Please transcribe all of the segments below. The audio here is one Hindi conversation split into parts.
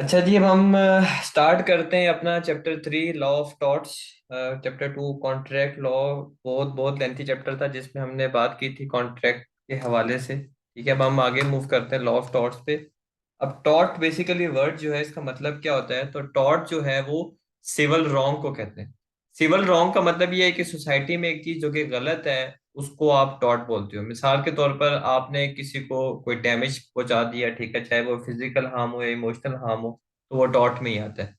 अच्छा जी, अब हम स्टार्ट करते हैं अपना chapter 3 law of torts. Chapter 2 contract law बहुत बहुत लेंथी चैप्टर था जिसमें हमने बात की थी कॉन्ट्रैक्ट के हवाले से। ठीक है, अब हम आगे मूव करते हैं लॉ ऑफ टॉर्ट्स पे। अब टॉर्ट बेसिकली वर्ड जो है इसका मतलब क्या होता है, तो टॉर्ट जो है वो सिविल रॉन्ग को कहते हैं। सिविल रॉन्ग का मतलब ये है कि सोसाइटी में एक चीज जो कि गलत है उसको आप टॉर्ट बोलते हो। मिसाल के तौर पर आपने किसी को कोई डैमेज पहुंचा दिया, ठीक है, चाहे वो फिजिकल हार्म हो या इमोशनल हार्म हो, तो वो टॉर्ट में ही आता है।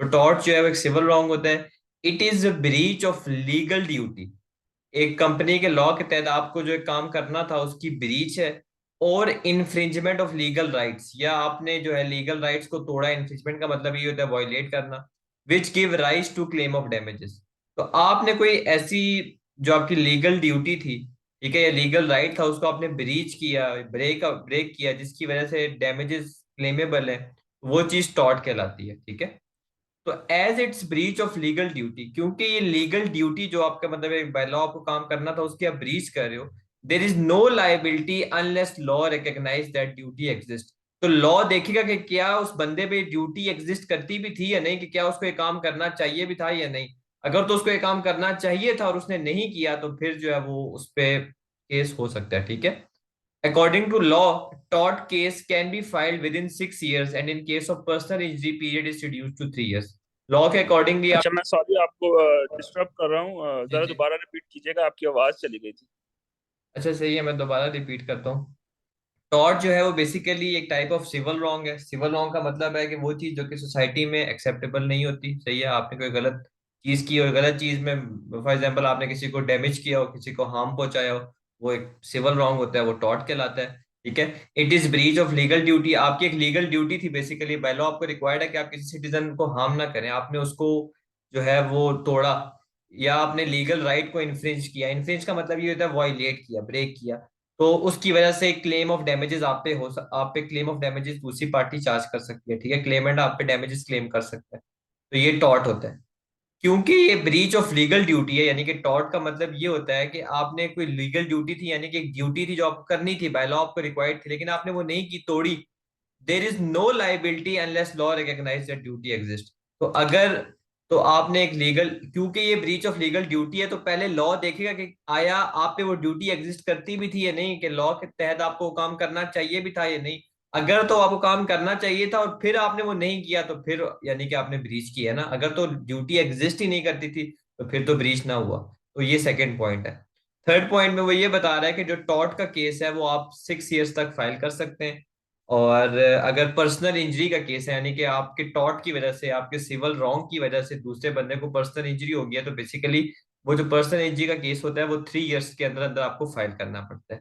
तो टॉर्ट जो है वो एक सिविल रॉन्ग होता है। It is a breach of legal duty. एक कंपनी के लॉ के तहत आपको जो एक काम करना था उसकी ब्रीच है। और इन्फ्रिंजमेंट ऑफ लीगल राइट्स, या आपने जो है लीगल राइट्स को तोड़ा। इन्फ्रिंजमेंट का मतलब ये होता है वॉयलेट करना। Which give rise to claim of damages. तो आपने कोई ऐसी जो आपकी लीगल ड्यूटी थी, ठीक है, या लीगल राइट था, उसको आपने ब्रीच किया, ब्रेक किया, जिसकी वजह से डैमेजेस क्लेमेबल है। वो चीज टॉर्ट कहलाती है। ठीक है, तो as it's breach of legal duty, क्योंकि ये लीगल ड्यूटी जो आपका मतलब एक बाय लॉ आपको काम करना था उसकी आप ब्रीच कर रहे हो, there is no liability unless law recognise that duty exist. तो लॉ देखेगा कि क्या उस बंदे पे ड्यूटी एग्जिस्ट करती भी थी या नहीं, कि क्या उसको ये काम करना चाहिए भी था या नहीं। अगर तो उसको ये काम करना चाहिए था और उसने नहीं किया तो फिर जो है वो उस पे केस हो सकता है। ठीक है, according to law, tort case can be filed within 6 years and in case of personal injury period is reduced to 3 years। Law के अकॉर्डिंगली अच्छा, आप। मैं सॉरी आपको डिस्टर्ब कर रहा हूँ। जी जरा जी। दोबारा रिपीट कीजिएगा, आपकी आवाज़ चली गई थी। अच्छा सही है, मैं दोबारा रिपीट करता हूँ। टॉर्ट जो है वो बेसिकली एक टाइप ऑफ सिविल रॉन्ग है। सिविल रॉन्ग का मतलब है कि वो चीज जो कि सोसाइटी में एक्सेप्टेबल नहीं होती। सही है, आपने कोई गलत चीज की और गलत चीज में, फॉर एग्जांपल आपने किसी को डैमेज किया हो, किसी को हार्म पहुंचाया हो, वो एक सिविल रॉन्ग होता है, वो टॉर्ट कहलाता है। ठीक है, it is breach of legal duty. आपकी एक लीगल ड्यूटी थी बेसिकली, बाय लॉ आपको रिक्वायर्ड है कि आप किसी सिटीजन को हार्म ना करें, आपने उसको जो है वो तोड़ा, या आपने लीगल राइट को इन्फ्रिंज किया। इन्फ्रिंज का मतलब ये होता है वॉयलेट किया, ब्रेक किया। तो उसकी वजह से क्लेम ऑफ डैमेजेस आप पे क्लेम ऑफ डैमेजेस दूसरी पार्टी चार्ज कर सकती है। ठीक है, क्लेमेंट आप पे डैमेजेस क्लेम कर सकता है। तो ये टॉर्ट होता है। क्योंकि ये ब्रीच ऑफ लीगल ड्यूटी है, यानी कि टॉर्ट का मतलब ये होता है कि आपने कोई लीगल ड्यूटी थी, यानी कि एक ड्यूटी थी जो आपको करनी थी, बाय लॉ आपको रिक्वायर्ड थी, लेकिन आपने वो नहीं की, तोड़ी। There is no liability unless law recognise that duty exist. तो अगर, तो आपने एक लीगल, क्योंकि ये ब्रीच ऑफ लीगल ड्यूटी है, तो पहले लॉ देखेगा कि आया आप पे वो ड्यूटी एग्जिस्ट करती भी थी या नहीं, कि लॉ के तहत आपको वो काम करना चाहिए भी था या नहीं। अगर तो आपको काम करना चाहिए था और फिर आपने वो नहीं किया तो फिर यानी कि आपने ब्रीच किया है ना। अगर तो ड्यूटी एग्जिस्ट ही नहीं करती थी तो फिर तो ब्रीच ना हुआ। तो ये सेकंड पॉइंट है। थर्ड पॉइंट में वो ये बता रहा है कि जो टॉर्ट का केस है वो आप 6 years तक फाइल कर सकते हैं। और अगर पर्सनल इंजरी का केस है, यानी कि आपके टॉर्ट की वजह से, आपके सिविल रॉन्ग की वजह से दूसरे बंदे को पर्सनल इंजरी हो गया, तो बेसिकली वो जो पर्सनल इंजरी का केस होता है वो 3 years के अंदर अंदर आपको फाइल करना पड़ता है।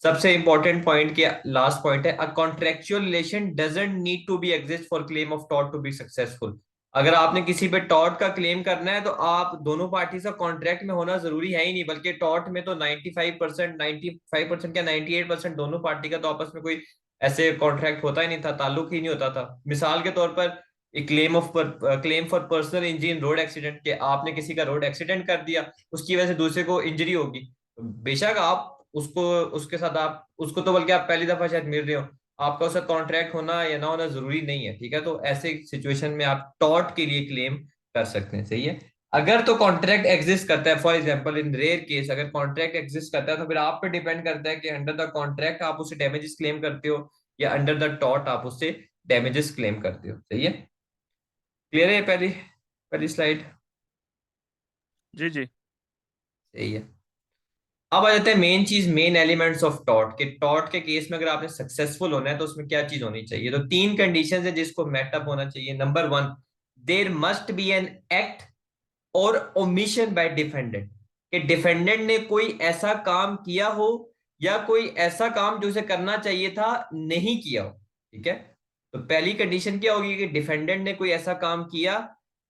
सबसे इंपॉर्टेंट पॉइंट के लास्ट पॉइंट है, a contractual relation doesn't need to be exist for claim of tort to be successful. अगर आपने किसी पे टॉर्ट का क्लेम करना है तो आप दोनों पार्टी का कॉन्ट्रैक्ट में होना जरूरी है ही नहीं, बल्कि टॉर्ट में तो 95%, 95% क्या 98% दोनों पार्टी का तो आपस में कोई ऐसे कॉन्ट्रैक्ट होता ही नहीं था, ताल्लुक ही नहीं होता था। मिसाल के तौर पर एक claim for personal injury in road accident, के आपने किसी का रोड एक्सीडेंट कर दिया, उसकी वजह से दूसरे को इंजरी होगी, तो बेशक आप उसको, उसके साथ आप उसको तो बल्कि आप पहली दफा शायद मिल रहे हो, आपका उसका कॉन्ट्रैक्ट होना या ना होना जरूरी नहीं है। ठीक है, तो ऐसे सिचुएशन में आप टॉर्ट के लिए क्लेम कर सकते हैं। सही है, अगर तो कॉन्ट्रैक्ट एग्जिस्ट करता है, for example in rare case अगर कॉन्ट्रैक्ट एग्जिस्ट करता है तो फिर आप पे डिपेंड करता है कि अंडर द कॉन्ट्रैक्ट आप उससे डैमेजेस क्लेम करते हो या अंडर द टॉर्ट आप उससे डैमेजेस क्लेम करते हो। सही है, क्लियर है पहली पहली स्लाइड। जी जी। सही है, अब आ जाते हैं मेन चीज, मेन एलिमेंट्स ऑफ टॉर्ट के। टॉर्ट के केस में अगर आपने सक्सेसफुल होना है तो उसमें क्या चीज होनी चाहिए, तो तीन कंडीशंस है जिसको मेटअप होना चाहिए। Number 1, there must be N act और ओमिशन बाय डिफेंडेंट, कि डिफेंडेंट ने कोई ऐसा काम किया हो या कोई ऐसा काम जो उसे करना चाहिए था नहीं किया हो। ठीक है, तो पहली कंडीशन क्या होगी कि डिफेंडेंट ने कोई ऐसा काम किया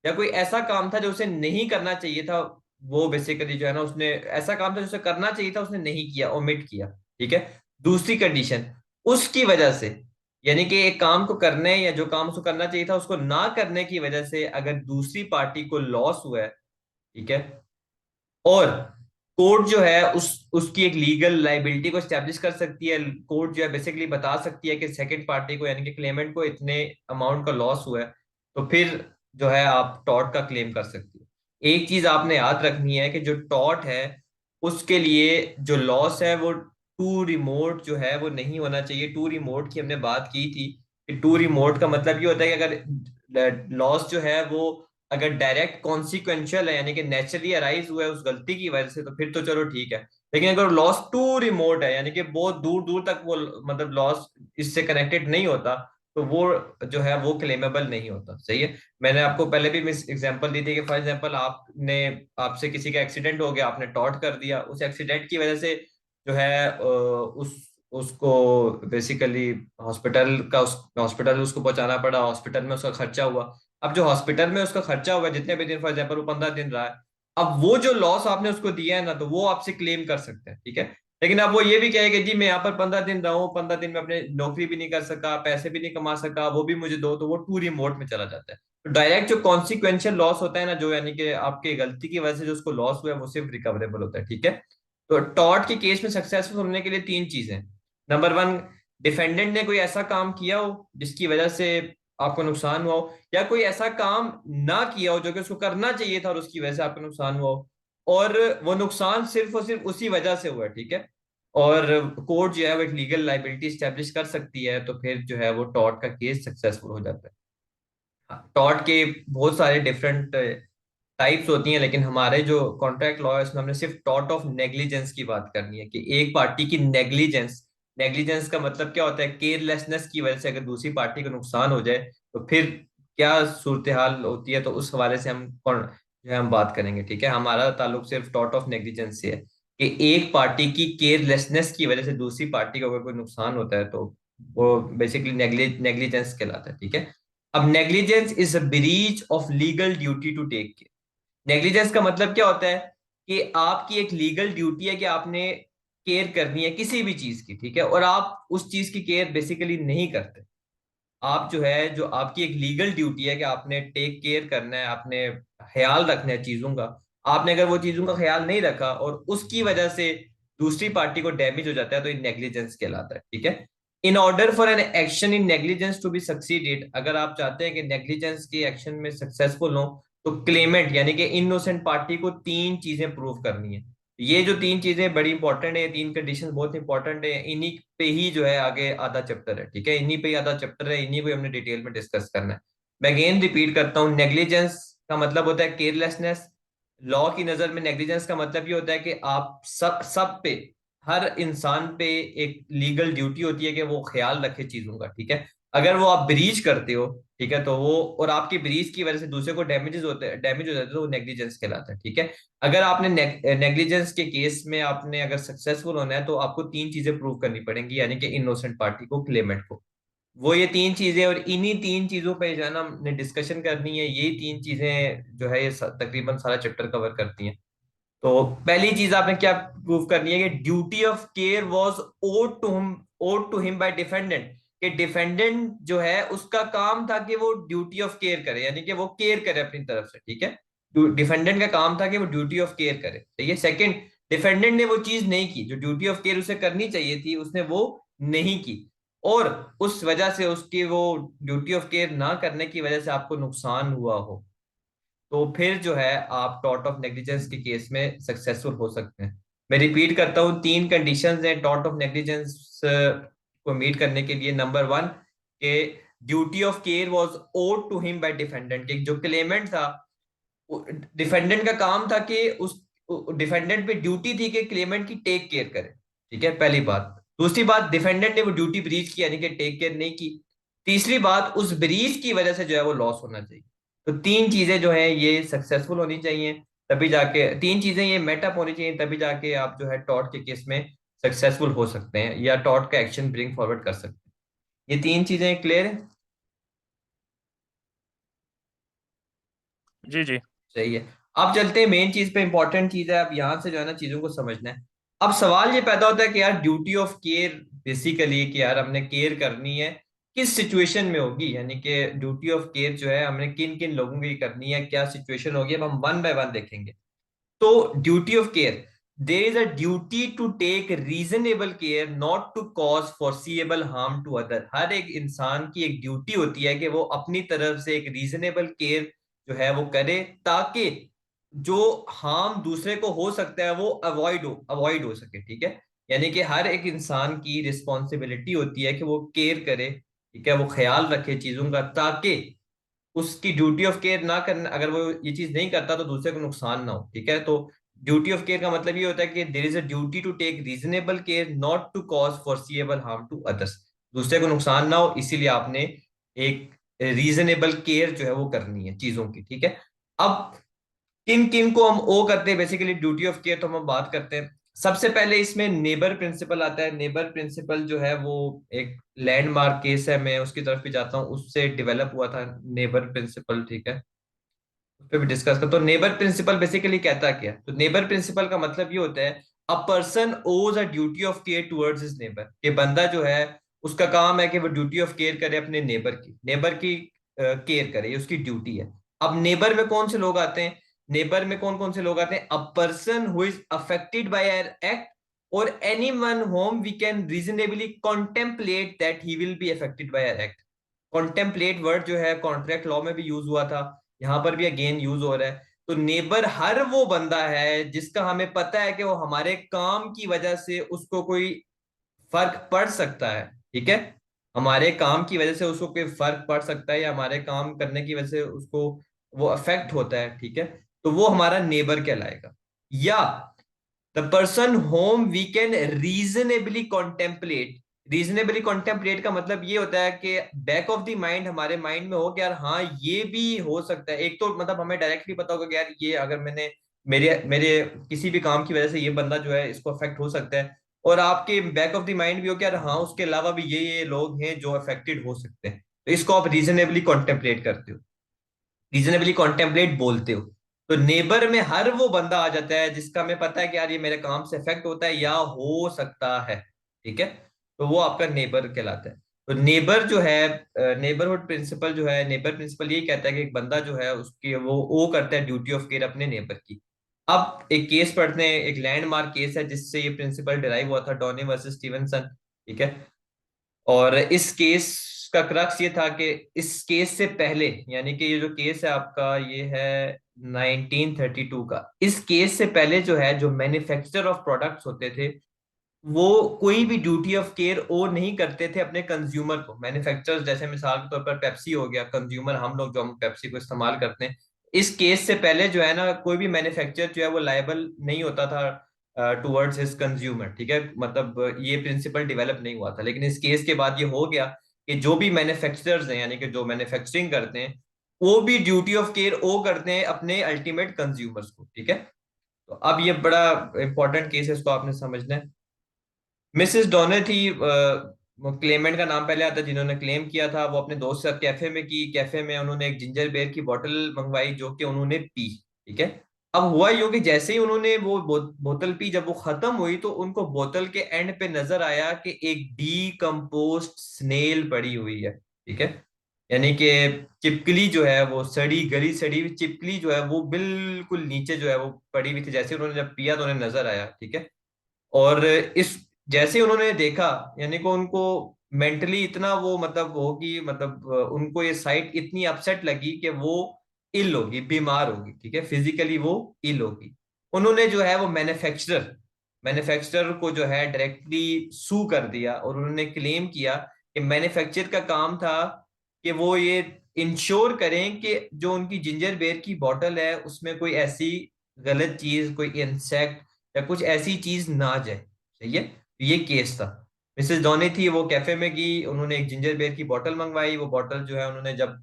या कोई ऐसा काम था जो उसे नहीं करना चाहिए था। वो बेसिकली जो है ना, उसने ऐसा काम था जो उसे करना चाहिए था उसने नहीं किया, ओमिट किया। ठीक है, दूसरी कंडीशन, उसकी वजह से, यानी कि एक काम को करने या जो काम उसको करना चाहिए था उसको ना करने की वजह से अगर दूसरी पार्टी को लॉस हुआ है, ठीक है, और कोर्ट जो है उसकी एक लीगल लाइबिलिटी को स्टैब्लिश कर सकती है। कोर्ट जो है बेसिकली बता सकती है कि सेकंड पार्टी को यानी कि क्लेमेंट को इतने अमाउंट का लॉस हुआ है, तो फिर जो है आप टॉर्ट का क्लेम कर सकती है। एक चीज आपने याद रखनी है कि जो टॉर्ट है उसके लिए जो लॉस है वो टू रिमोट जो है वो नहीं होना चाहिए। टू रिमोट की हमने बात की थी कि टू रिमोट का मतलब ये होता है कि अगर लॉस जो है वो अगर डायरेक्ट कॉन्सिक्वेंशियल है यानी कि नेचुरली अराइज हुआ है उस गलती की वजह से, तो फिर तो चलो ठीक है। लेकिन अगर लॉस टू रिमोट है यानी कि बहुत दूर दूर तक वो मतलब लॉस इससे कनेक्टेड नहीं होता, तो वो जो है वो क्लेमेबल नहीं होता। सही है। मैंने आपको पहले भी मिस एग्जांपल दी थी कि फॉर एग्जांपल आपसे किसी का एक्सीडेंट हो गया, आपने टॉर्ट कर दिया, उस एक्सीडेंट की वजह से जो है उसको बेसिकली हॉस्पिटल उसको पहुंचाना पड़ा, हॉस्पिटल में उसका खर्चा हुआ। अब जो हॉस्पिटल में उसका खर्चा हुआ जितने भी दिन, फॉर एग्जाम्पल वो 15 दिन रहा है, अब वो जो लॉस आपने उसको दिया है ना, तो वो आपसे क्लेम कर सकते हैं। ठीक है। लेकिन अब वो ये भी कहेगा जी मैं यहाँ पर 15 दिन रहा हूँ, 15 दिन में अपने नौकरी भी नहीं कर सका, पैसे भी नहीं कमा सका, वो भी मुझे दो, तो वो टू रिमोट में चला जाता है। तो डायरेक्ट जो कॉन्सिक्वेंशियल लॉस होता है ना, जो यानी कि आपकी गलती की वजह से जो उसको लॉस हुआ है, वो सिर्फ रिकवरेबल होता है। ठीक है। तो टॉर्ट के केस में सक्सेसफुल होने के लिए तीन चीजें। नंबर वन, डिफेंडेंट ने कोई ऐसा काम किया हो जिसकी वजह से आपको नुकसान हुआ हो, या कोई ऐसा काम ना किया हो जो कि उसको करना चाहिए था और उसकी वजह से आपको नुकसान हुआ हो, और वो नुकसान सिर्फ और सिर्फ उसी वजह से हुआ है। ठीक है। और कोर्ट जो है वो एक लीगल लाइबिलिटी स्टैब्लिश कर सकती है, तो फिर जो है वो टॉर्ट का केस सक्सेसफुल हो जाता है। टॉर्ट के बहुत सारे डिफरेंट टाइप्स होती हैं, लेकिन हमारे जो कॉन्ट्रैक्ट लॉ है उसमें हमने सिर्फ टॉर्ट ऑफ नेग्लिजेंस की बात करनी है कि एक पार्टी की नेग्लिजेंस। नेग्लिजेंस का मतलब क्या होता है? केयरलेसनेस की वजह से अगर दूसरी पार्टी को नुकसान हो जाए, तो फिर क्या सूरत हाल होती है, तो उस हवाले से जो है हम बात करेंगे। ठीक है। हमारा ताल्लुक सिर्फ टॉर्ट ऑफ नेग्लिजेंस से है कि एक पार्टी की केयरलेसनेस की वजह से दूसरी पार्टी को अगर कोई नुकसान होता है, तो वो बेसिकली नेग्लिजेंस कहलाता है। ठीक है। अब negligence is a breach of legal duty to take care. Negligence का मतलब क्या होता है? कि आपकी एक लीगल ड्यूटी है कि आपने केयर करनी है किसी भी चीज की। ठीक है। और आप उस चीज की केयर बेसिकली नहीं करते। आप जो है, जो आपकी एक लीगल ड्यूटी है कि आपने टेक केयर करना है, आपने ख्याल रखना है चीजों का, आपने अगर वो चीजों का ख्याल नहीं रखा और उसकी वजह से दूसरी पार्टी को डैमेज हो जाता है, तो ये नेग्लिजेंस कहलाता है। ठीक है। In order for an action in negligence to be succeeded, अगर आप चाहते हैं कि नेग्लिजेंस के एक्शन में सक्सेसफुल हो, तो क्लेमेंट यानी कि इनोसेंट पार्टी को तीन चीजें प्रूव करनी है। ये जो तीन चीजें बड़ी इंपॉर्टेंट है, ये तीन कंडीशन बहुत इंपॉर्टेंट है, इन्हीं पे ही जो है आगे आधा चैप्टर है। ठीक है। इन्हीं पे ही आधा चैप्टर है, इन्हीं को ही हमने डिटेल में डिस्कस करना है। मैं अगेन रिपीट करता हूँ, नेग्लिजेंस का मतलब होता है केयरलेसनेस। लॉ की नजर में नेग्लिजेंस का मतलब ये होता है कि आप सब सब पे, हर इंसान पे एक लीगल ड्यूटी होती है कि वो ख्याल रखे चीजों का। ठीक है। अगर वो आप ब्रीच करते हो, ठीक है, तो वो और आपकी ब्रीच की वजह से दूसरे को डैमेज हो जाते हैं, तो वो नेग्लिजेंस कहलाता है। ठीक है। अगर आपने नेग्लिजेंस के केस में आपने अगर सक्सेसफुल होना है, तो आपको तीन चीजें प्रूव करनी पड़ेंगी, यानी कि इनोसेंट पार्टी को, क्लेमेंट को। वो ये तीन चीजें, और इन्हीं तीन चीजों पे जो है ना हमने डिस्कशन करनी है। यही तीन चीजें जो है ये तकरीबन सारा चैप्टर कवर करती हैं। तो पहली चीज आपने क्या प्रूव करनी है कि duty of care was owed to him by defendant. कि डिफेंडेंट जो है उसका काम था कि वो ड्यूटी ऑफ केयर करे, यानी कि वो केयर करे अपनी तरफ से। ठीक है। डिफेंडेंट का काम था कि वो ड्यूटी ऑफ केयर करे। ठीक है। सेकंड, डिफेंडेंट ने वो चीज नहीं की जो ड्यूटी ऑफ केयर उसे करनी चाहिए थी, उसने वो नहीं की, और उस वजह से उसकी वो ड्यूटी ऑफ केयर ना करने की वजह से आपको नुकसान हुआ हो, तो फिर जो है आप टॉर्ट ऑफ नेग्लिजेंस के केस में सक्सेसफुल हो सकते हैं। मैं रिपीट करता हूँ, तीन कंडीशंस हैं टॉर्ट ऑफ नेग्लिजेंस को मीट करने के लिए। नंबर वन, के duty of care was owed to him by defendant. जो क्लेमेंट था, डिफेंडेंट का काम था कि उस डिफेंडेंट पे ड्यूटी थी कि क्लेमेंट की टेक केयर करे। ठीक है, पहली बात। दूसरी बात, डिफेंडेंट ने वो ड्यूटी ब्रीच की यानी कि टेक केयर नहीं की। तीसरी बात, उस ब्रीच की वजह से जो है वो लॉस होना चाहिए। तो तीन चीजें जो है ये सक्सेसफुल होनी चाहिए, तभी जाके तीन चीजें ये मेटअप होनी चाहिए, तभी जाके आप जो है टॉर्ट के केस में सक्सेसफुल हो सकते हैं या टॉर्ट का एक्शन ब्रिंग फॉरवर्ड कर सकते हैं। ये तीन चीजें क्लियर है? जी जी। सही है। अब चलते हैं मेन चीज पे, इंपॉर्टेंट चीज है, अब यहां से जो है ना चीजों को समझना है। अब सवाल ये पैदा होता है कि यार ड्यूटी ऑफ केयर बेसिकली कि यार हमने केयर करनी है किस सिचुएशन में होगी, यानी कि ड्यूटी ऑफ केयर जो है हमने किन किन लोगों की करनी है, क्या सिचुएशन होगी, अब हम वन बाय वन देखेंगे। तो duty of care, there is a duty to take reasonable care not to cause foreseeable harm to other. हर एक इंसान की एक ड्यूटी होती है कि वो अपनी तरफ से एक रीजनेबल केयर जो है वो करे, ताकि जो हार्म दूसरे को हो सकता है वो अवॉइड हो सके, ठीक है। यानी कि हर एक इंसान की रिस्पॉन्सिबिलिटी होती है कि वो केयर करे, ठीक है, वो ख्याल रखे चीजों का, ताकि उसकी ड्यूटी ऑफ केयर ना करना, अगर वो ये चीज नहीं करता तो दूसरे को नुकसान ना हो, ठीक है। तो ड्यूटी ऑफ केयर का मतलब ये होता है कि there is a duty to take reasonable care not to cause foreseeable harm to others. दूसरे को नुकसान ना हो, इसीलिए आपने एक रीजनेबल केयर जो है वो करनी है चीजों की, ठीक है। अब किन किन को हम ओ करते हैं बेसिकली ड्यूटी ऑफ केयर, तो हम बात करते हैं। सबसे पहले इसमें नेबर प्रिंसिपल आता है। नेबर प्रिंसिपल जो है वो एक लैंडमार्क केस है, मैं उसकी तरफ भी जाता हूँ, उससे डेवलप हुआ था नेबर प्रिंसिपल, ठीक है। उस पर भी डिस्कस करता हूँ। नेबर प्रिंसिपल बेसिकली कहता क्या है, तो नेबर प्रिंसिपल का मतलब ये होता है अ पर्सन ओज a duty of care towards his neighbour. ये बंदा जो है उसका काम है कि वो ड्यूटी ऑफ केयर करे अपने नेबर की केयर करे, ये उसकी ड्यूटी है। अब नेबर में कौन से लोग आते हैं, नेबर में कौन कौन से लोग आते हैं, a person who is affected by an act और any one whom we can reasonably contemplate that he will be affected by an act. Contemplate word जो है कॉन्ट्रैक्ट लॉ में भी यूज हुआ था, यहां पर भी अगेन यूज हो रहा है। तो नेबर हर वो बंदा है जिसका हमें पता है कि वो हमारे काम की वजह से उसको कोई फर्क पड़ सकता है, ठीक है। हमारे काम की वजह से उसको कोई फर्क पड़ सकता है या हमारे काम करने की वजह से उसको वो अफेक्ट होता है, ठीक है। तो वो हमारा नेबर कहलाएगा। या the person whom we can reasonably contemplate का मतलब ये होता है कि बैक ऑफ द माइंड, हमारे माइंड में हो कि यार हाँ ये भी हो सकता है। एक तो मतलब हमें डायरेक्टली पता होगा कि यार ये अगर मैंने मेरे मेरे किसी भी काम की वजह से ये बंदा जो है इसको अफेक्ट हो सकता है, और आपके बैक ऑफ द माइंड भी हो कि यार हाँ उसके अलावा भी ये लोग हैं जो अफेक्टेड हो सकते हैं, तो इसको आप रीजनेबली कॉन्टेम्पलेट करते हो, रीजनेबली कॉन्टेम्पलेट बोलते हो। तो नेबर में हर वो बंदा आ जाता है जिसका हमें पता है कि यार ये मेरे काम से इफेक्ट होता है या हो सकता है, ठीक है। तो वो आपका नेबर कहलाता है। तो नेबर जो है, नेबरहुड प्रिंसिपल जो है, नेबर प्रिंसिपल यही कहता है कि एक बंदा जो है उसकी वो करता है ड्यूटी ऑफ केयर अपने नेबर की। अब एक केस पढ़ते हैं, एक लैंडमार्क केस है जिससे ये प्रिंसिपल डिराइव हुआ था, डॉनी वर्सेस स्टीवेंसन, ठीक है। और इस केस का क्रक्स ये था कि इस केस से पहले, यानी कि ये जो केस है आपका ये है 1932 का, इस केस से पहले जो है जो मैन्युफैक्चरर ऑफ प्रोडक्ट्स होते थे वो कोई भी ड्यूटी ऑफ केयर ओ नहीं करते थे अपने कंज्यूमर को। मैन्युफैक्चरर्स जैसे मिसाल के तौर पर पेप्सी हो गया, कंज्यूमर हम लोग जो हम पेप्सी को इस्तेमाल करते हैं, इस केस से पहले जो है ना कोई भी मैन्युफैक्चरर जो है वो लायबल नहीं होता था टुवर्ड्स हिज कंज्यूमर, ठीक है। मतलब ये प्रिंसिपल डेवलप नहीं हुआ था, लेकिन इस केस के बाद ये हो गया कि जो भी मैन्युफैक्चरर्स हैं, यानी कि जो मैन्युफैक्चरिंग करते हैं, वो भी ड्यूटी ऑफ केयर ओ करते हैं अपने अल्टीमेट कंज्यूमर्स को, ठीक है। तो अब ये बड़ा इंपॉर्टेंट केस है, इसको आपने समझना है। मिसेस डॉनर थी, क्लेमेंट का नाम पहले आता है, जिन्होंने क्लेम किया था, वो अपने दोस्त के साथ कैफे में की, कैफे में उन्होंने एक जिंजर बेयर की बोतल मंगवाई जो कि उन्होंने पी, ठीक है। अब हुआ यूं कि जैसे ही उन्होंने वो बोतल पी, जब वो खत्म हुई तो उनको बोतल के एंड पे नजर आया कि एक डीकम्पोज्ड स्नेल पड़ी हुई है, ठीक है। यानी कि चिपकली जो है वो सड़ी गली सड़ी हुई चिपकली जो है वो बिल्कुल नीचे जो है वो पड़ी हुई थी, जैसे उन्होंने जब पिया तो उन्हें नजर आया, ठीक है। और इस जैसे उन्होंने देखा, यानी कि उनको मेंटली इतना वो मतलब होगी, मतलब उनको ये साइट इतनी अपसेट लगी कि वो इल होगी, बीमार होगी, ठीक है, फिजिकली वो इल होगी। उन्होंने जो है वो मैन्युफैक्चरर को जो है डायरेक्टली सू कर दिया, और उन्होंने क्लेम किया कि मैन्युफैक्चर का काम था कि वो ये इंश्योर करें कि जो उनकी जिंजर बेयर की बॉटल है उसमें कोई ऐसी गलत चीज, कोई इंसेक्ट या कुछ ऐसी चीज ना जाए, सही है। तो ये केस था। मिसेस डॉनी थी, वो कैफे में गई, उन्होंने एक जिंजर बेयर की बोतल मंगवाई, वो बोतल जो है उन्होंने जब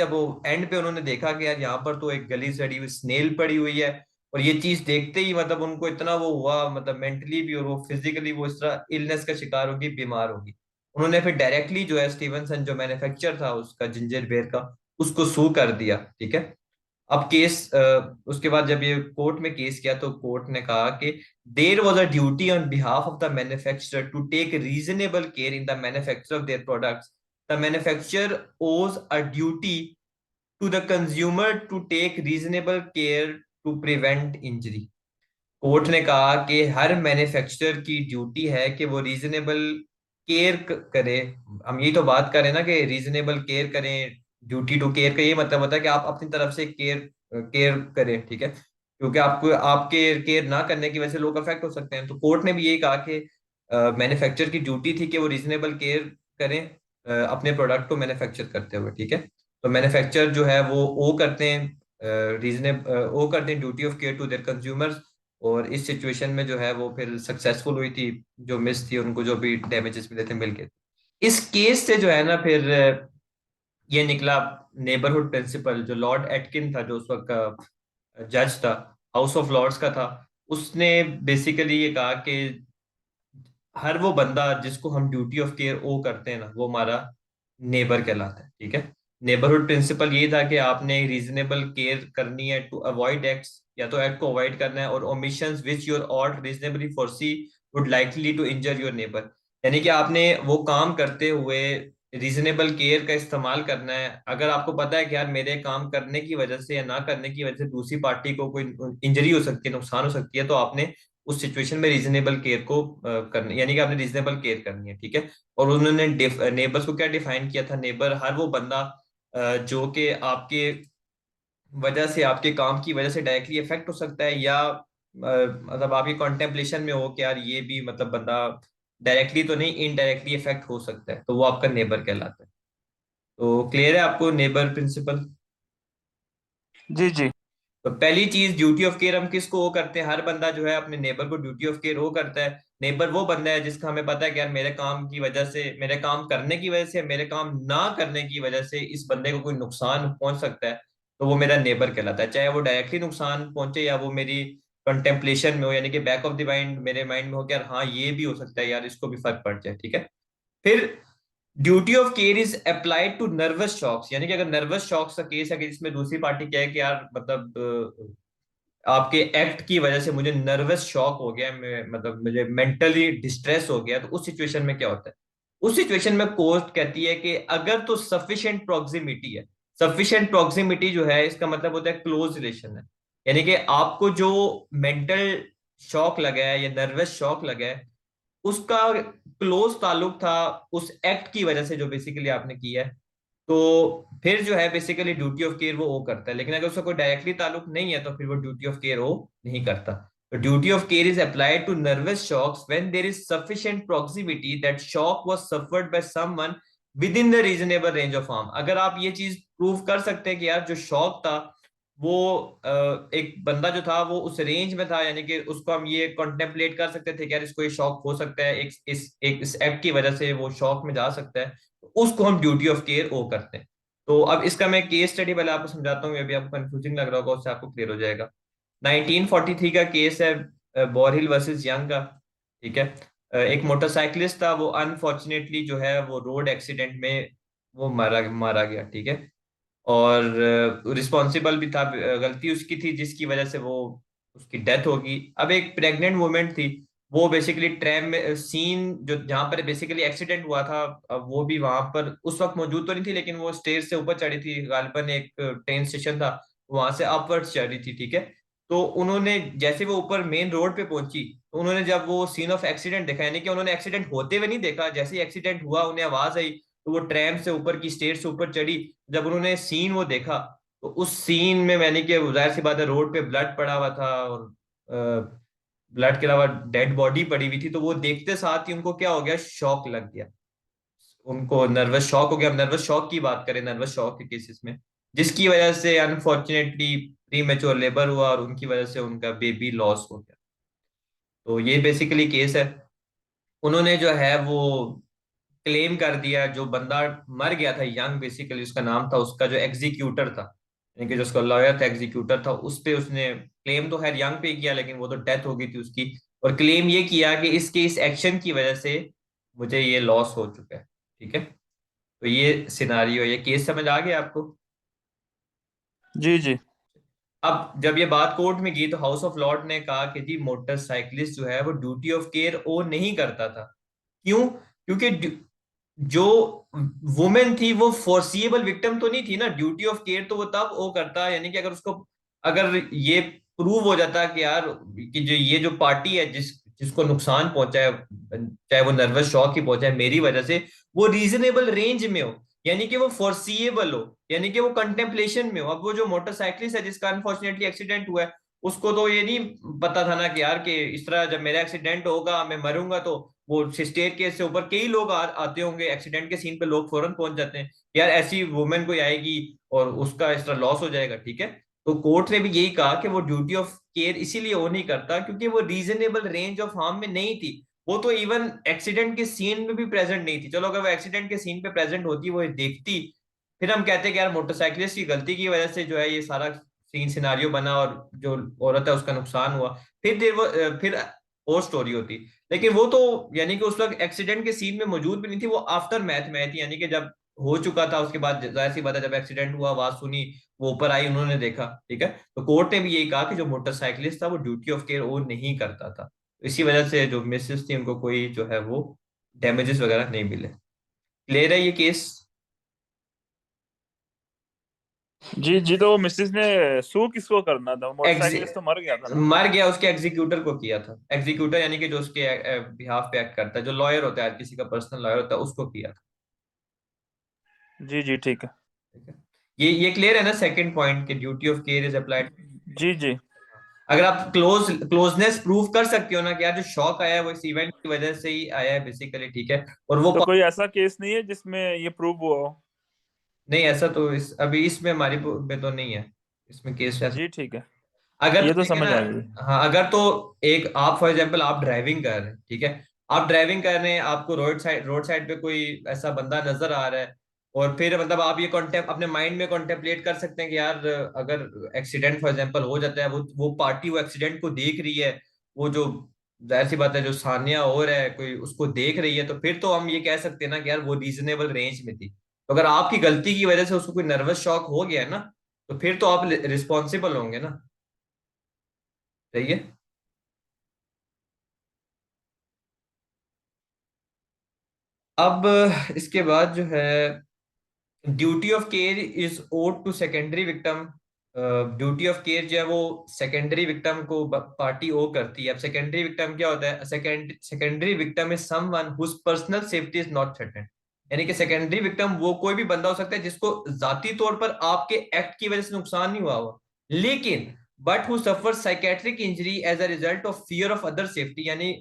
वो एंड पे उन्होंने देखा कि यार यहाँ पर तो एक गली सड़ी हुई स्नेल पड़ी हुई है। और ये चीज देखते ही मतलब उनको इतना वो हुआ, मतलब मेंटली भी और वो फिजिकली वो इस तरह इलनेस का शिकार होगी, बीमार होगी। उन्होंने फिर डायरेक्टली जो है स्टीवनसन जो मैन्युफैक्चर था उसका जिंजर बेयर का, उसको सू कर दिया, ठीक है। अब उसके बाद जब ये कोर्ट में केस किया तो कोर्ट ने कहा कि there was a duty on behalf of the manufacturer to take reasonable care in the manufacture of their products. The manufacturer owes a duty to the consumer to take reasonable care to prevent injury. Court ने कहा कि हर मैन्युफैक्चरर की ड्यूटी है कि वो रीजनेबल केयर करे। हम यही तो बात करें ना कि रीजनेबल केयर करें। ड्यूटी टू केयर का ये मतलब होता है कि आप अपनी तरफ से केयर केयर करें, ठीक है, क्योंकि आपको आपके केयर ना करने की वजह से लोग अफेक्ट हो सकते हैं। तो कोर्ट ने भी यही कहा कि मैन्युफैक्चरर की ड्यूटी थी कि वो रीजनेबल केयर करें अपने प्रोडक्ट को मैन्युफैक्चर करते हुए, ठीक है। तो मैन्युफैक्चरर जो है वो करते हैं वो करते हैं duty of care to their consumers. और इस सिचुएशन में जो है वो फिर सक्सेसफुल हुई थी। जो मिस थी उनको जो भी डैमेजेस मिले थे मिल गए। इस केस से जो है ना फिर ये निकला नेबरहुड प्रिंसिपल। जो लॉर्ड एटकिन था जो उस वक्त का जज था, हाउस ऑफ लॉर्ड्स का था, उसने बेसिकली ये कहा कि हर वो बंदा जिसको हम ड्यूटी ऑफ केयर ओ करते हैं ना वो हमारा नेबर कहलाता है, ठीक है। नेबरहुड प्रिंसिपल ये था कि आपने रीजनेबल केयर करनी है टू अवॉइड एक्ट्स, या तो एक्ट को अवॉइड करना है, और omissions which your ought reasonably foresee would likely to injure your neighbour. यानी कि आपने वो काम करते हुए रीजनेबल केयर का इस्तेमाल करना है। अगर आपको पता है कि यार मेरे काम करने की वजह से या ना करने की वजह से दूसरी पार्टी को कोई इंजरी हो सकती है, नुकसान हो सकती है, तो आपने उस सिचुएशन में रीजनेबल केयर को करनी, यानी कि आपने रीजनेबल केयर करनी है, ठीक है। और उन्होंने नेबर्स को क्या डिफाइन किया था? नेबर हर वो बंदा जो कि आपके वजह से, आपके काम की वजह से डायरेक्टली इफेक्ट हो सकता है, या मतलब आपकी कॉन्टेम्पलेशन में हो कि यार ये भी मतलब बंदा डायरेक्टली तो नहीं, इनडायरेक्टली इफेक्ट हो सकता है, तो वो आपका नेबर कहलाता है। तो क्लियर है आपको नेबर प्रिंसिपल? जी जी। तो पहली चीज, ड्यूटी ऑफ केयर हम किसको वो करते हैं? हर बंदा जो है अपने नेबर को ड्यूटी ऑफ केयर वो करता है। नेबर वो बंदा है जिसका हमें पता है कि यार मेरे काम की वजह से, मेरे काम करने की वजह से, मेरे काम ना करने की वजह से इस बंदे को कोई नुकसान पहुंच सकता है, तो वो मेरा नेबर कहलाता है। चाहे वो डायरेक्टली नुकसान पहुंचे या वो मेरी कंटेम्पलेशन में हो, यानी कि बैक ऑफ द माइंड, मेरे माइंड में हो कि यार हाँ ये भी हो सकता है यार, इसको भी फर्क पड़ जाए, ठीक है। फिर duty of care is applied to nervous shocks, यानी कि अगर नर्वस शॉक्स का केस है कि जिसमें दूसरी पार्टी क्या है कि यार मतलब आपके एक्ट की वजह से मुझे नर्वस शॉक हो गया, मतलब मुझे मेंटली डिस्ट्रेस हो गया, तो उस सिचुएशन में क्या होता है? उस सिचुएशन में कोर्ट कहती है कि अगर तो सफिशिएंट प्रॉक्सिमिटी है। सफिशिएंट प्रॉक्सिमिटी जो है इसका मतलब होता है क्लोज रिलेशन है। यानी कि आपको जो मेंटल शॉक लगा है या नर्वस शॉक लगा है उसका क्लोज ताल्लुक था उस एक्ट की वजह से जो बेसिकली आपने किया है। तो फिर जो है बेसिकली ड्यूटी ऑफ केयर वो करता है। लेकिन अगर उसका कोई डायरेक्टली ताल्लुक नहीं है तो फिर वो ड्यूटी ऑफ केयर वो नहीं करता। तो duty of care is applied to nervous shocks when there is sufficient proximity that shock was suffered by someone within the reasonable range of harm. अगर आप ये चीज प्रूव कर सकते हैं कि यार जो शॉक था वो एक बंदा जो था वो उस रेंज में था, यानी कि उसको हम ये कॉन्टेम्पलेट कर सकते थे कि यार इसको ये शॉक हो सकता है, इस एक्ट की वजह से वो शॉक में जा सकता है, तो उसको हम ड्यूटी ऑफ केयर ओ करते हैं। तो अब इसका मैं केस स्टडी पहले आपको समझाता हूँ, अभी आपको कंफ्यूजिंग लग रहा होगा, उससे आपको क्लियर हो जाएगा। 1943 का केस है, बोरहिल वर्सेस यंग का, ठीक है। एक मोटरसाइकिलिस्ट था, वो अनफॉर्चुनेटली जो है वो रोड एक्सीडेंट में वो मारा मारा गया, ठीक है। और रिस्पॉन्सिबल भी था, गलती उसकी थी जिसकी वजह से वो उसकी डेथ होगी। अब एक प्रेग्नेंट वुमेन थी, वो बेसिकली ट्रेन में सीन जो जहाँ पर बेसिकली एक्सीडेंट हुआ था, अब वो भी वहां पर उस वक्त मौजूद तो नहीं थी, लेकिन वो स्टेज से ऊपर चढ़ी थी, गालिबन एक ट्रेन स्टेशन था, वहां से अपवर्ड्स चढ़ रही थी, ठीक है। तो उन्होंने जैसे वो ऊपर मेन रोड पे पहुंची, तो उन्होंने जब वो सीन ऑफ एक्सीडेंट देखा, यानी कि उन्होंने एक्सीडेंट होते हुए नहीं देखा, जैसे ही एक्सीडेंट हुआ उन्हें आवाज आई, तो वो ट्रैम से ऊपर की स्टेज से ऊपर चढ़ी। जब उन्होंने सीन वो देखा, तो उस सीन में मैंने कि जाहिर सी बात है रोड पे ब्लड पड़ा हुआ था, और ब्लड के अलावा डेड बॉडी पड़ी हुई थी, तो वो देखते साथ ही उनको क्या हो गया, शॉक लग गया। उनको नर्वस शॉक हो गया। अब नर्वस शॉक की बात करें, नर्वस शॉक के केसेस में जिसकी वजह से अनफॉर्चुनेटली प्री मेच्योर लेबर हुआ और उनकी वजह से उनका बेबी लॉस हो गया। तो ये बेसिकली केस है। उन्होंने जो है वो क्लेम कर दिया, जो बंदा मर गया था यंग, बेसिकली उसका नाम था, उसका जो एग्जीक्यूटर था, यानी कि जो उसका लॉयर था, एग्जीक्यूटर था, उस पे उसने क्लेम तो खैर यंग पे किया, लेकिन वो तो डेथ हो गई थी उसकी। और क्लेम ये किया कि इसके इस एक्शन की वजह से मुझे ये लॉस हो चुका है, ठीक है। तो ये सिनारियो, ये केस समझ आ गया आपको? जी जी। अब जब ये बात कोर्ट में गई तो हाउस ऑफ लॉर्ड ने कहा कि जी मोटरसाइकिलिस्ट जो है वो ड्यूटी ऑफ केयर ओ नहीं करता था। क्यों? क्योंकि जो वुमेन थी वो फोर्सिएबल विक्टिम तो नहीं थी ना। ड्यूटी ऑफ केयर तो वो तब वो करता, यानी कि अगर उसको, अगर ये प्रूव हो जाता कि यार कि जो ये जो पार्टी है जिसको नुकसान पहुंचा है, चाहे वो नर्वस शॉक ही पहुंचा है मेरी वजह से, वो रीजनेबल रेंज में हो, यानी कि वो फोर्सिएबल हो, यानी कि वो कंटेम्पलेशन में हो। अब वो जो मोटरसाइकिलिस्ट है जिसका अनफॉर्चुनेटली एक्सीडेंट हुआ है, उसको तो ये नहीं पता था ना कि यार कि इस तरह जब मेरा एक्सीडेंट होगा मैं मरूंगा, तो वो स्टेयर केस से ऊपर कई लोग आते होंगे, एक्सीडेंट के सीन पे लोग फौरन पहुंच जाते हैं, यार ऐसी वुमेन कोई आएगी और उसका इस तरह लॉस हो जाएगा, ठीक है। तो कोर्ट ने भी यही कहा कि वो ड्यूटी ऑफ केयर इसीलिए वो नहीं करता क्योंकि वो रीजनेबल रेंज ऑफ हार्म में नहीं थी। वो तो इवन एक्सीडेंट के सीन में भी प्रेजेंट नहीं थी। चलो अगर वो एक्सीडेंट के सीन पे प्रेजेंट होती, वो देखती, फिर हम कहते कि यार मोटरसाइकिलिस्ट की गलती की वजह से जो है ये सारा सीन सिनारियो बना और जो औरत है उसका नुकसान हुआ, फिर और स्टोरी होती। लेकिन वो तो यानी कि उस वक्त एक्सीडेंट के सीन में मौजूद भी नहीं थी, वो आफ्टर मैथ में आई थी, यानी कि जब हो चुका था उसके बाद जाहिर सी बात है जब एक्सीडेंट हुआ, आवाज सुनी, वो ऊपर आई, उन्होंने देखा, ठीक है। तो कोर्ट ने भी यही कहा कि जो मोटरसाइकिलिस्ट था वो ड्यूटी ऑफ केयर वो नहीं करता था। इसी वजह से जो मिसेस थी उनको कोई जो है वो डैमेजेस वगैरह नहीं मिले। क्लियर है ये केस? जी जी। तो मिसेस ने सू किसको करना था? एग्जी मोटरसाइकिलिस्ट तो मर गया था ना। मर गया, उसके एग्जीक्यूटर को किया था। एग्जीक्यूटर यानी कि जो उसके बिहाफ पे एक्ट करता है, जो लॉयर होता है, हर किसी का पर्सनल लॉयर होता है, उसको किया था। जी जी ठीक है। ठीक है। ये क्लियर है ना सेकंड पॉइंट, कि duty of care is applied. जी जी। अगर आप क्लोजनेस प्रूव कर सकते हो ना कि यार जो शॉक आया है वो इस इवेंट की वजह से ही आया है बेसिकली, ठीक है। और वो तो कोई ऐसा केस नहीं है जिसमें ये प्रूव हुआ हो? नहीं, ऐसा तो अभी इसमें हमारी में तो नहीं है, इसमें केस ऐसा। जी ठीक है। अगर ये तो तो देखे ना, समझ आ गई। हाँ अगर तो एक आप फॉर एग्जांपल आप ड्राइविंग कर रहे हैं, ठीक है, आप ड्राइविंग कर रहे हैं, आपको रोड साइड पे कोई ऐसा बंदा नजर आ रहा है, और फिर मतलब आप ये कॉन्टेम्प अपने माइंड में कॉन्टेम्पलेट कर सकते हैं कि यार अगर एक्सीडेंट फॉर एग्जांपल हो जाता है, वो पार्टी वो एक्सीडेंट को देख रही है, वो जो जाहिर सी बात है जो सानिया और है कोई उसको देख रही है, तो फिर तो हम ये कह सकते हैं ना कि यार वो रीजनेबल रेंज में थी। तो अगर आपकी गलती की वजह से उसको कोई नर्वस शॉक हो गया है ना, तो फिर तो आप रिस्पॉन्सिबल होंगे ना। सही है। अब इसके बाद जो है duty of care is owed to secondary victim. Duty of care जो है वो सेकेंडरी विक्टिम को पार्टी ओ करती है। अब सेकेंडरी विक्टिम क्या होता है? Secondary victim is someone whose personal safety is not threatened. यानी कि सेकेंडरी विक्टिम वो कोई भी बंदा हो सकता है जिसको जाती तौर पर आपके एक्ट की वजह से नुकसान नहीं हुआ हुआ, लेकिन but who suffer psychiatric injury as a result of fear of other safety. यानी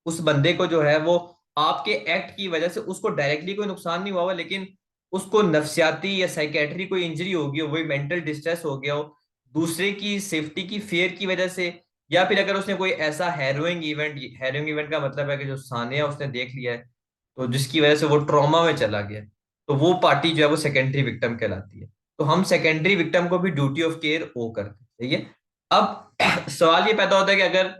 उस बंदे को जो है वो आपके एक्ट की वजह से उसको डायरेक्टली कोई नुकसान नहीं हुआ हुआ, लेकिन उसको नफ्सियाती या साइकेट्री कोई इंजरी हो गई हो, वही मेंटल डिस्ट्रेस हो गया हो दूसरे की सेफ्टी की फेयर की वजह से। या फिर अगर उसने कोई ऐसा हैरोइंग इवेंट का मतलब है कि जो सानिया उसने देख लिया है, तो जिसकी वजह से वो ट्रॉमा में चला गया, तो वो पार्टी जो है वो सेकेंडरी विक्टिम कहलाती है। तो हम सेकेंडरी विक्टिम को भी ड्यूटी ऑफ केयर ओ करते हैं, सही है। अब सवाल ये पैदा होता है कि अगर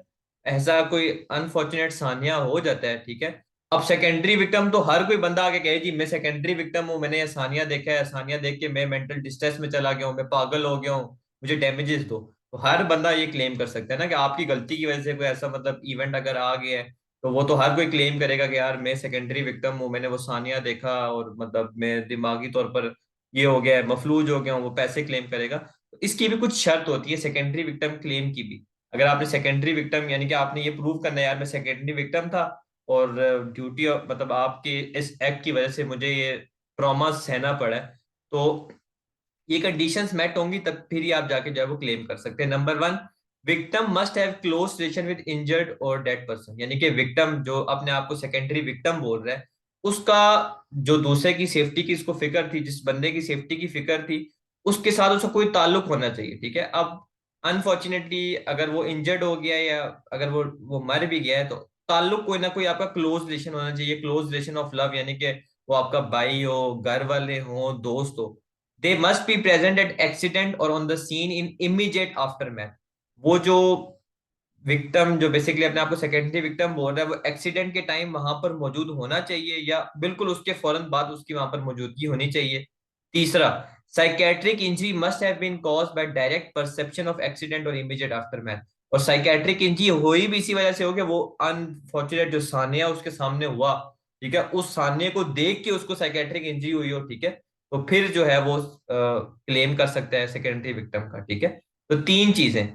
ऐसा कोई अनफॉर्चुनेट सानिया हो जाता है, ठीक है, अब सेकेंडरी विक्टिम तो हर कोई बंदा आके कहे जी मैं सेकेंडरी विक्टिम हूँ, मैंने ये सानिया देखा है, सानिया देख के मैं मेंटल डिस्ट्रेस में चला गया हूँ, मैं पागल हो गया हूँ, मुझे डैमेजेस दो। तो हर बंदा ये क्लेम कर सकता है ना कि आपकी गलती की वजह से कोई ऐसा मतलब इवेंट अगर आ गया है, तो वो तो हर कोई क्लेम करेगा कि यार मैं सेकेंडरी विक्टिम हूँ, मैंने वो सानिया देखा और मतलब मैं दिमागी तौर पर ये हो गया है, मफलूज हो गया हूँ, वो पैसे क्लेम करेगा। तो इसकी भी कुछ शर्त होती है सेकेंडरी विक्टिम क्लेम की भी। अगर आपने सेकेंडरी विक्टिम यानी कि आपने ये प्रूव करना है यार मैं सेकेंडरी विक्टिम था, और ड्यूटी मतलब आपके इस एक्ट की वजह से मुझे ये ट्रॉमा सहना पड़ा है, तो ये कंडीशंस मेट होंगी तब फिर ही आप जाके जो है वो क्लेम कर सकते हैं। Number one, victim must have close relation with injured और डेड पर्सन। यानी कि विक्टिम जो अपने आप को सेकेंडरी विक्टिम बोल रहा है, उसका जो दूसरे की सेफ्टी की इसको फिक्र थी, जिस बंदे की सेफ्टी की फिक्र थी, उसके साथ उसका कोई ताल्लुक होना चाहिए, ठीक है। अब अनफॉर्चुनेटली अगर वो इंजर्ड हो गया या अगर वो मर भी गया है, तो ताल्लुक कोई ना कोई आपका क्लोज रिलेशन होना चाहिए, क्लोज रिलेशन ऑफ लव, यानी कि वो आपका भाई हो, घर वाले हो, दोस्त हो। They must be present at accident और on the scene in immediate aftermath. वो जो विक्टिम जो बेसिकली अपने आप को सेकेंडरी विक्टिम बोल रहा है, वो एक्सीडेंट के टाइम वहां पर मौजूद होना चाहिए या बिल्कुल उसके फौरन बाद उसकी वहां पर मौजूदगी होनी चाहिए। तीसरा, psychiatric injury must have been caused by direct perception of accident और इमीडिएट आफ्टर मैथ। और साइकेट्रिक इंजरी हुई भी इसी वजह से हो गया, वो अनफॉर्चुनेट जो सानिया उसके सामने हुआ, ठीक है, उस सानिया को देख के उसको साइकेट्रिक इंजरी हुई हो, ठीक है, तो फिर जो है वो क्लेम कर सकते हैं सेकेंडरी विक्टिम का, ठीक है। तो तीन चीजें,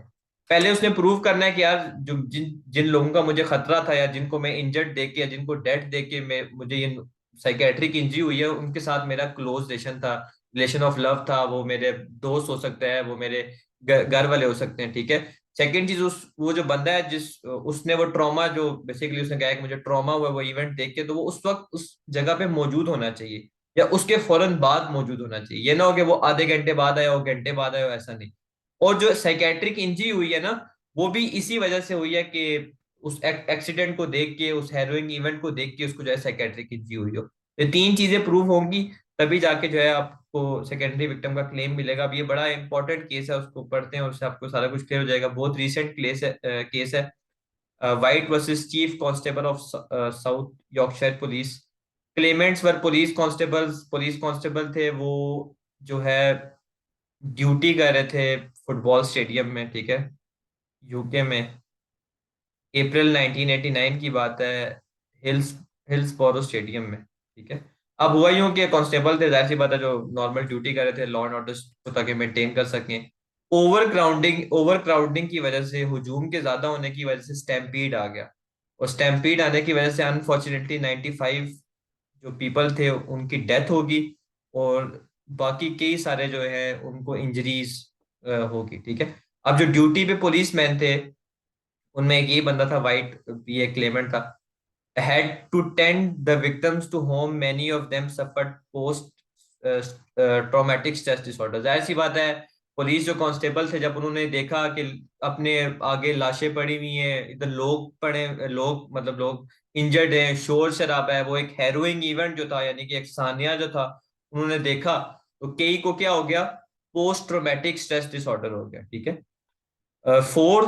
पहले उसने प्रूव करना है कि यार जो जिन जिन लोगों का मुझे खतरा था, या जिनको मैं इंजर्ड देख के, या जिनको डेथ देख के मैं मुझे ये साइकेट्रिक इंजरी हुई है, उनके साथ मेरा क्लोज रिलेशन था, रिलेशन ऑफ लव था। वो मेरे दोस्त हो सकते हैं, वो मेरे घर वाले हो सकते हैं, ठीक है। सेकंड चीज, उस वो जो बंदा है जिस उसने वो ट्रॉमा, जो बेसिकली उसने कहा है कि मुझे ट्रॉमा हुआ वो इवेंट देख के, तो वो उस वक्त उस जगह पे मौजूद होना चाहिए, या उसके फौरन बाद मौजूद होना चाहिए। ये ना हो कि वो आधे घंटे बाद आया हो, घंटे बाद आया हो, ऐसा नहीं। और जो साइकेट्रिक इंजरी हुई है ना, वो भी इसी वजह से हुई है कि उस एक्सीडेंट को देख के, उस हैरोइंग इवेंट को देख के उसको जो है साइकेट्रिक इंजरी हुई हो। ये तीन चीजें प्रूव होंगी, तभी जाके जो है आपको सेकेंडरी विक्टिम का क्लेम मिलेगा। अब ये बड़ा इंपॉर्टेंट केस है, उसको पढ़ते हैं और उससे आपको सारा कुछ क्लियर हो जाएगा। बहुत रिसेंट केस है। White versus chief constable of south Yorkshire police. Clements were police constable थे वो, जो है ड्यूटी कर रहे थे फुटबॉल स्टेडियम में, ठीक है, यूके में। अप्रैल 1989 की बात है, हिल्स हिल्सबोरो स्टेडियम में, ठीक है। अब हुआ यूं कि कांस्टेबल थे, जाहिर सी बात है, जो नॉर्मल ड्यूटी कर रहे थे लॉ एंड ऑर्डर को ताकि मेंटेन कर सकें। ओवर क्राउडिंग की वजह से, हुजूम के ज्यादा होने की वजह से स्टैम्पीड आ गया। और स्टैम्पीड आने की वजह से अनफॉर्चुनेटली 95 जो पीपल थे उनकी डेथ होगी, और बाकी कई सारे जो है उनको इंजरीज होगी, ठीक है। अब जो ड्यूटी पे पुलिस मैन थे, उनमें एक ये बंदा था, वाइट, ये क्लेमेंट था, had to tend the victims to whom many of them suffered traumatic stress disorder। जाहिर सी बात है, पुलिस जो कांस्टेबल थे, जब उन्होंने देखा कि अपने आगे लाशें पड़ी हुई हैं, इधर लोग मतलब लोग इंजर्ड हैं, शोर शराबा है, वो एक हैरोइंग इवेंट जो था, यानी कि एक सानिया जो था, उन्होंने देखा, तो कई को क्या हो गया, पोस्ट ट्रोमेटिक स्ट्रेस डिसऑर्डर हो गया, ठीक है। Four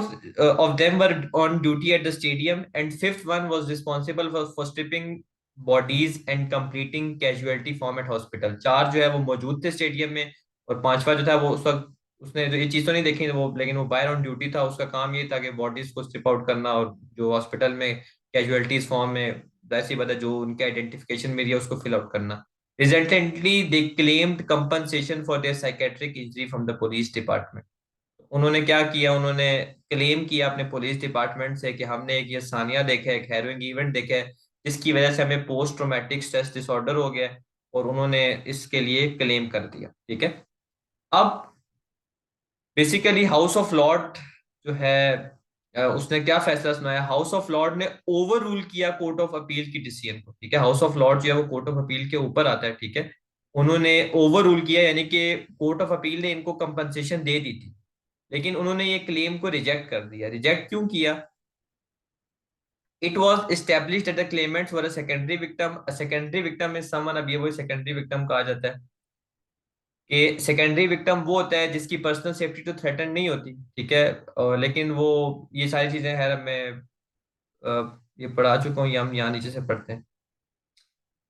of them were on duty at the stadium, and fifth one was responsible for stripping bodies and completing casualty form at hospital। चार जो है वो मौजूद थे स्टेडियम में, और पांचवा जो था वो उस वक्त उसने तो ये चीज तो नहीं देखी वो, लेकिन वो बाहर ऑन ड्यूटी था, उसका काम ये था कि बॉडीज को स्ट्रिप आउट करना, और जो हॉस्पिटल में कैजुअलिटीज फॉर्म में वैसी बात है जो उनके आइडेंटिफिकेशन में है उसको फिल आउट करना। Resultantly they claimed compensation for their psychiatric injury from the police department. उन्होंने क्या किया, उन्होंने क्लेम किया अपने पुलिस डिपार्टमेंट से कि हमने एक ये सानिया देखा है, एक हैरोइंग इवेंट देखा है, जिसकी वजह से हमें पोस्ट ट्रोमेटिक स्ट्रेस डिसऑर्डर हो गया है, और उन्होंने इसके लिए क्लेम कर दिया, ठीक है। अब बेसिकली हाउस ऑफ लॉर्ड जो है, उसने क्या फैसला सुनाया, हाउस ऑफ लॉर्ड ने ओवर रूल किया कोर्ट ऑफ अपील की डिसीजन को, ठीक है। हाउस ऑफ लॉर्ड जो है वो कोर्ट ऑफ अपील के ऊपर आता है, ठीक है। उन्होंने ओवर रूल किया, यानी कि कोर्ट ऑफ अपील ने इनको कंपनसेशन दे दी थी, लेकिन उन्होंने ये क्लेम को रिजेक्ट कर दिया। रिजेक्ट क्यों किया? It was established that the claimants were a secondary victim। A secondary victim is someone, अब ये वही secondary victim कहा जाता है कि सेकेंडरी विक्टिम वो होता है जिसकी पर्सनल सेफ्टी तो थ्रेटन नहीं होती, ठीक है। लेकिन वो ये सारी चीजें है, मैं ये पढ़ा चुका हूँ, ये हम यहाँ नीचे से पढ़ते हैं,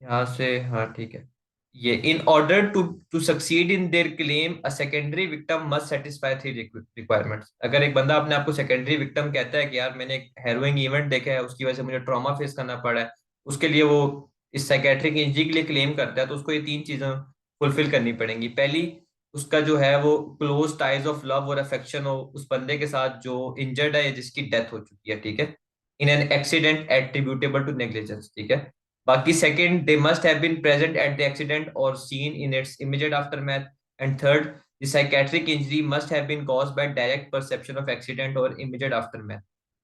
यहाँ से, हाँ ठीक है। ये in order to succeed in their claim a secondary victim must satisfy three requirements. अगर एक बंदा अपने आप को सेकेंडरी विक्टिम कहता है कि यार मैंने एक हैरोइंग इवेंट देखा है, उसकी वजह से मुझे ट्रॉमा फेस करना पड़ा है, उसके लिए वो इस साइकेट्रिक इंजरी के लिए क्लेम करता है, तो उसको ये तीन चीजें फुलफिल करनी पड़ेंगी। पहली, उसका जो है वो क्लोज टाइज ऑफ लव और अफेक्शन हो उस बंदे के साथ जो इंजर्ड है या जिसकी डेथ हो चुकी है, ठीक है, in an accident attributable to negligence, ठीक है। बाकी second, they must have been present at the accident और seen in its immediate aftermath. And third, the psychiatric injury must have been caused by direct perception of accident और immediate aftermath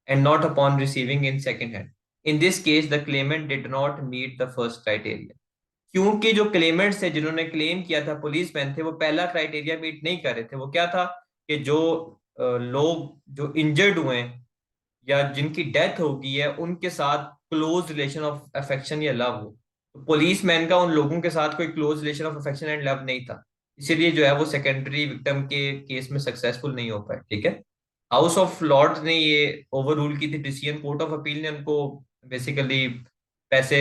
and not upon receiving in second hand. In this case the claimant did not meet the first criteria. क्योंकि जो क्लेमेंट्स थे जिन्होंने क्लेम किया था, पुलिस मैन थे, वो पहला क्राइटेरिया मीट नहीं कर रहे थे। वो क्या था कि जो लोग जो इंजर्ड हुए हैं या जिनकी डेथ हो गई है उनके साथ क्लोज रिलेशन ऑफ अफेक्शन या लव हो, तो पुलिस मैन का उन लोगों के साथ कोई close relation of affection and love नहीं था, इसीलिए जो है वो सेकेंडरी विक्टिम के केस में सक्सेसफुल नहीं हो पाए, ठीक है। हाउस ऑफ लॉर्ड्स ने ये ओवर रूल की थी डिसीजन, कोर्ट ऑफ अपील ने उनको बेसिकली पैसे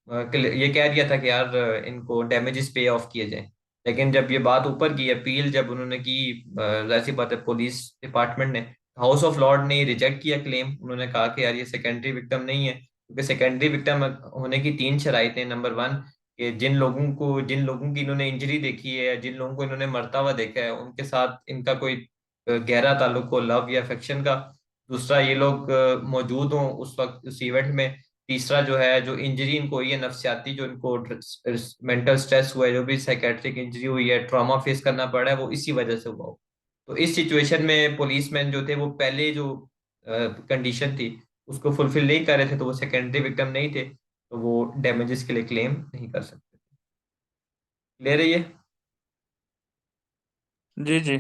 ये कह दिया था कि यार इनको डैमेजेस पे ऑफ किए जाएं। लेकिन जब ये बात ऊपर की, अपील जब उन्होंने की, जाहिर सी बात है पुलिस डिपार्टमेंट ने, हाउस ऑफ लॉर्ड ने रिजेक्ट किया क्लेम। उन्होंने कहा कि यार ये सेकेंडरी विक्टिम नहीं है, क्योंकि सेकेंडरी विक्टिम होने की तीन शराइतें। नंबर वन, कि जिन लोगों की इन्होंने इंजरी देखी है, जिन लोगों को इन्होंने मरता हुआ देखा है, उनके साथ इनका कोई गहरा ताल्लुक हो लव या अफेक्शन का। दूसरा, ये लोग मौजूद हों उस वक्त उस इवेंट में। तीसरा जो है, जो इंजरी इनको हुई है नफसियाती, जो इनको मेंटल स्ट्रेस हुआ है, जो भी साइकेट्रिक इंजरी हुई है, ट्रॉमा फेस करना पड़ा है, वो इसी वजह से हुआ हो। तो इस सिचुएशन में पुलिसमैन जो थे वो पहले जो कंडीशन थी उसको फुलफिल नहीं कर रहे थे, तो वो सेकेंडरी विक्टिम नहीं थे, तो वो डैमेजेस के लिए क्लेम नहीं कर सकते। ले रही है। जी जी।